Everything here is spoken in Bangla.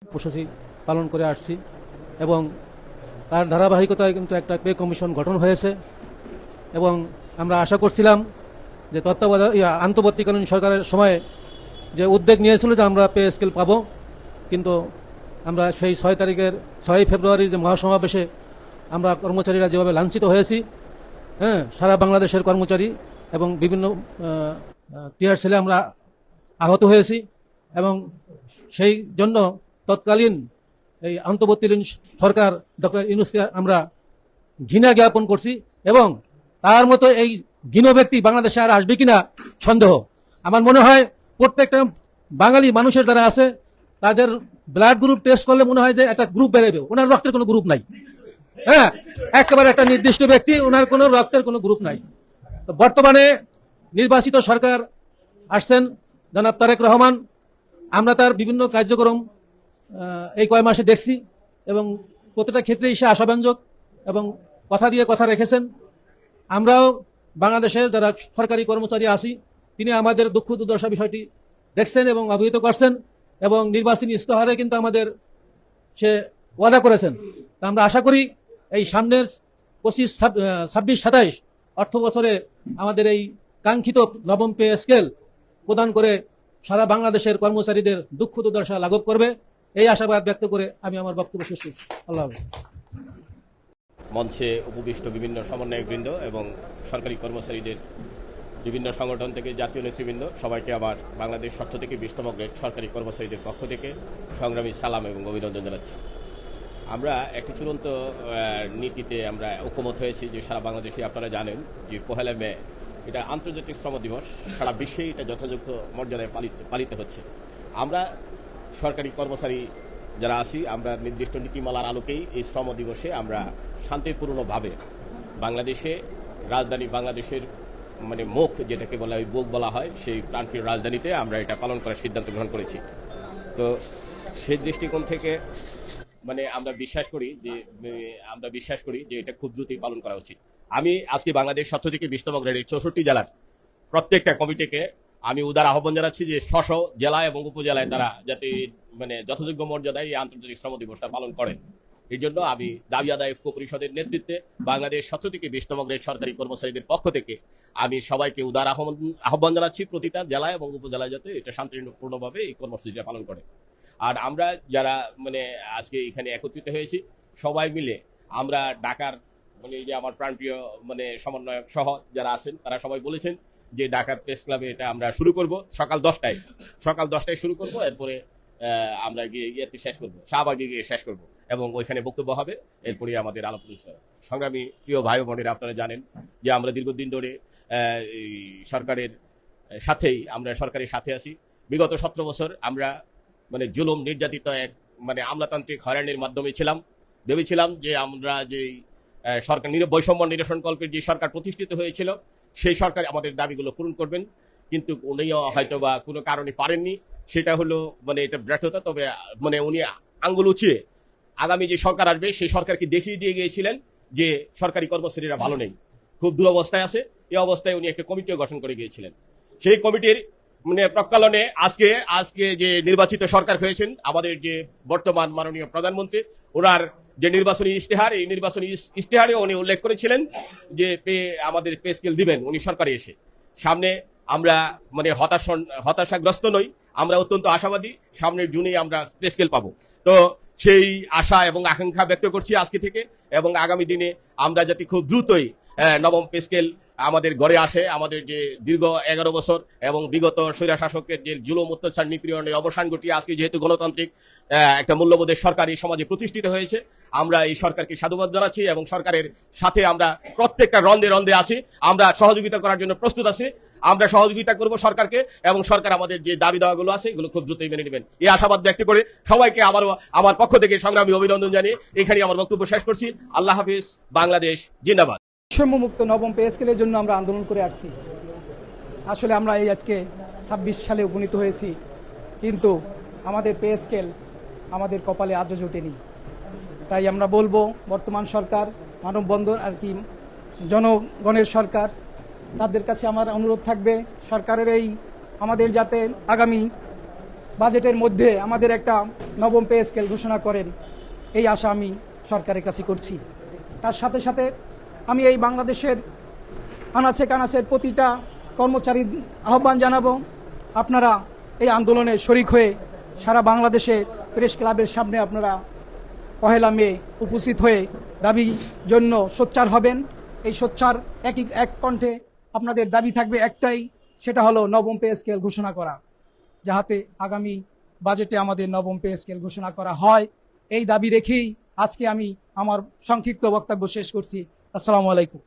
কর্মসূচি পালন করে আসছি এবং তার ধারাবাহিকতায় কিন্তু একটা পে কমিশন গঠন হয়েছে এবং আমরা আশা করছিলাম যে অন্তর্বর্তীকালীন সরকারের সময়ে যে উদ্যোগ নিয়েছিল যে আমরা পে স্কেল পাবো, কিন্তু আমরা সেই 6 ফেব্রুয়ারি যে মহাসমাবেশে আমরা কর্মচারীরা যেভাবে লাঞ্ছিত হয়েছি, সারা বাংলাদেশের কর্মচারী এবং বিভিন্ন টিয়ার সেলে আমরা আহত হয়েছি এবং সেই জন্য তৎকালীন এই অন্তর্বর্তীকালীন সরকার ডক্টর ইউনূসকে আমরা ঘৃণা জ্ঞাপন করছি এবং তার মতো এই ঘৃণ ব্যক্তি বাংলাদেশে আর আসবে কিনা সন্দেহ। আমার মনে হয় প্রত্যেকটা বাঙালি মানুষের দ্বারা আছে, তাদের ব্লাড গ্রুপ টেস্ট করলে মনে হয় যে একটা গ্রুপ বেরোবে, ওনার রক্তের কোনো গ্রুপ নাই। একেবারে একটা নির্দিষ্ট ব্যক্তি, ওনার কোনো রক্তের কোনো গ্রুপ নাই। তো বর্তমানে নির্বাচিত সরকার আসছেন জনাব তারেক রহমান, আমরা তার বিভিন্ন কার্যক্রম এই কয় মাসে দেখছি এবং প্রতিটা ক্ষেত্রেই সে আশাব্যঞ্জক এবং কথা দিয়ে কথা রেখেছেন। আমরাও বাংলাদেশে যারা সরকারি কর্মচারী আছি, তিনি আমাদের দুঃখ দুর্দশা বিষয়টি দেখছেন এবং অবহিত করছেন এবং নির্বাচনী ইস্তেহারে কিন্তু আমাদের সে ওয়াদা করেছেন। তা আমরা আশা করি এই সামনের 25, 26, 27 অর্থ বছরে আমাদের এই কাঙ্ক্ষিত নবম পে স্কেল প্রদান করে সারা বাংলাদেশের কর্মচারীদের দুঃখ দুর্দশা লাঘব করবে, এই আশাবাদ ব্যক্ত করে আমি আমার বক্তব্য শেষ করছি। আল্লাহ হাফেজ। মঞ্চে উপবিষ্ট বিভিন্ন সমন্বয়কবৃন্দ এবং সরকারি কর্মচারীদের বিভিন্ন সংগঠন থেকে জাতীয় নেতৃবৃন্দ, সবাইকে আবার বাংলাদেশ স্বার্থ থেকে 20তম গ্রেড সরকারি কর্মচারীদের পক্ষ থেকে সংগ্রামী সালাম এবং অভিনন্দন জানাচ্ছি। আমরা একটি চূড়ান্ত নীতিতে আমরা ঐকমত হয়েছি যে সারা বাংলাদেশে আপনারা জানেন যে 1 মে এটা আন্তর্জাতিক শ্রম দিবস, সারা বিশ্বেই এটা যথাযোগ্য মর্যাদায় পালিত হচ্ছে। আমরা সরকারি কর্মচারী যারা আছি, আমরা নির্দিষ্ট নীতিমালার আলোকেই এই শ্রম দিবসে আমরা শান্তিপূর্ণভাবে বাংলাদেশে রাজধানী, বাংলাদেশের মানে মুখ যেটাকে বলা হয়, বুক বলা হয়, সেই প্রাণপ্রিয় রাজধানীতে আমরা এটা পালন করার সিদ্ধান্ত গ্রহণ করেছি। তো সেই দৃষ্টিকোণ থেকে মানে আমরা বিশ্বাস করি যে এটা খুব দ্রুতই পালন করা উচিত। আমি আজকে বাংলাদেশ স্বার্থ থেকে 20তম গ্রেডের 64 জেলার প্রত্যেকটা কমিটিকে আমি উদার আহ্বান জানাচ্ছি যে স্ব জেলা এবং উপজেলায় তারা যাতে মানে যথাযোগ্য মর্যাদায় এই আন্তর্জাতিক শ্রম দিবসটা পালন করেন। এই জন্য আমি দাবি আদায় ঐক্য পরিষদের নেতৃত্বে বাংলাদেশ স্বার্থ থেকে 20তম গ্রেড সরকারি কর্মচারীদের পক্ষ থেকে আমি সবাইকে উদার আহ্বান জানাচ্ছি প্রতিটা জেলা এবং উপজেলায় যাতে এটা শান্তিপূর্ণভাবে এই কর্মসূচিটা পালন করে। আর আমরা যারা মানে আজকে এখানে একত্রিত হয়েছি সবাই মিলে আমরা ঢাকার মানে এই যে আমার প্রাণপ্রিয় মানে সমন্বয়ক সহ যারা আছেন তারা সবাই বলেছেন যে ঢাকার প্রেস ক্লাবে এটা আমরা শুরু করব সকাল 10টায় শুরু করব, এরপরে আমরা গিয়ে শেষ করবো, শাহবাগে গিয়ে শেষ করব এবং ওইখানে বক্তব্য হবে, এরপরে আমাদের আলাপ আলোচনা। সংগ্রামী প্রিয় ভাই বোনেরা, আপনারা জানেন যে আমরা দীর্ঘদিন ধরে সরকারের সরকারের সাথে আছি। বিগত 17 বছর আমরা মানে জুলুম নির্যাতিত এক মানে আমলাতান্ত্রিক হয়রানির মাধ্যমে ভেবেছিলাম যে আমরা যে সরকার বৈষম্য নিরসনকল্পের যে সরকার প্রতিষ্ঠিত হয়েছিল সেই সরকার আমাদের দাবিগুলো পূরণ করবেন, কিন্তু উনিও হয়তো বা কোনো কারণে পারেননি। সেটা হলো মানে এটা ব্যর্থতা। তবে মানে উনি আঙ্গুল উঁচিয়ে আগামী যে সরকার আসবে সেই সরকারকে দেখিয়ে দিয়ে গিয়েছিলেন যে সরকারি কর্মচারীরা ভালো নেই, খুব দুরবস্থায় আছে। এই অবস্থায় উনি একটা কমিটিও গঠন করে গিয়েছিলেন। সেই কমিটির মানে প্রকালনে আজকে যে নির্বাচিত সরকার হয়েছেন, আমাদের যে বর্তমান মাননীয় প্রধানমন্ত্রী, ওনার যে নির্বাচনী ইশতেহার, এই নির্বাচনী ইশতেহারে উনি উল্লেখ করেছিলেন যে আমাদের পে স্কেল দিবেন উনি সরকারে এসে। সামনে আমরা মানে হতাশাগ্রস্ত নই, আমরা অত্যন্ত আশাবাদী সামনের জুনেই আমরা পে স্কেল পাবো। তো সেই আশা এবং আকাঙ্ক্ষা ব্যক্ত করছি আজকে থেকে, এবং আগামী দিনে আমরা যাতে খুব দ্রুতই নবম পে স্কেল আমাদের ঘরে আসে। আমাদের যে দীর্ঘ 11 বছর এবং বিগত স্বৈরা শাসকের যে জুলুম অত্যাচার নিপীড়নের অবসান ঘটিয়ে আজকে যেহেতু গণতান্ত্রিক একটা মূল্যবোধের সরকার এই সমাজে প্রতিষ্ঠিত হয়েছে, আমরা এই সরকারকে সাধুবাদ জানাচ্ছি এবং সরকারের সাথে আমরা প্রত্যেকটা রন্ধে আছি, আমরা সহযোগিতা করার জন্য প্রস্তুত আছি। আমরা সহযোগিতা করব সরকারকে এবং সরকার আমাদের যে দাবি দাওয়াগুলো আছে এগুলো খুব দ্রুতই মেনে নেবেন, এই আশাবাদ ব্যক্ত করে সবাইকে আমার পক্ষ থেকে সংগ্রামী অভিনন্দন জানিয়ে এখানে আমার বক্তব্য শেষ করছি। আল্লাহ হাফিজ। বাংলাদেশ জিন্দাবাদ। বৈষম্যমুক্ত নবম পে স্কেলের জন্য আমরা আন্দোলন করে আসছি। আসলে আমরা এই আজকে 26 সালে উপনীত হয়েছি, কিন্তু আমাদের পে স্কেল আমাদের কপালে আজও জোটেনি। তাই আমরা বলবো বর্তমান সরকার মানববন্ধন আর কি জনগণের সরকার, তাদের কাছে আমার অনুরোধ থাকবে সরকারের এই আমাদের যাতে আগামী বাজেটের মধ্যে আমাদের একটা নবম পে স্কেল ঘোষণা করেন, এই আশা আমি সরকারের কাছে করছি। তার সাথে সাথে আমি এই বাংলাদেশের আনাচে কানাচের প্রতিটা কর্মচারী আহ্বান জানাবো, আপনারা এই আন্দোলনে শরিক হয়ে সারা বাংলাদেশে প্রেস ক্লাবের সামনে আপনারা 1 মে উপস্থিত হয়ে দাবি জন্য সোচ্চার হবেন। এই সোচ্চার এক কণ্ঠে আপনাদের দাবি থাকবে একটাই, সেটা হলো নবম পে স্কেল ঘোষণা করা, যাহাতে আগামী বাজেটে আমাদের নবম পে স্কেল ঘোষণা করা হয়। এই দাবি রেখেই আজকে আমি আমার সংক্ষিপ্ত বক্তব্য শেষ করছি। আসসালামু আলাইকুম।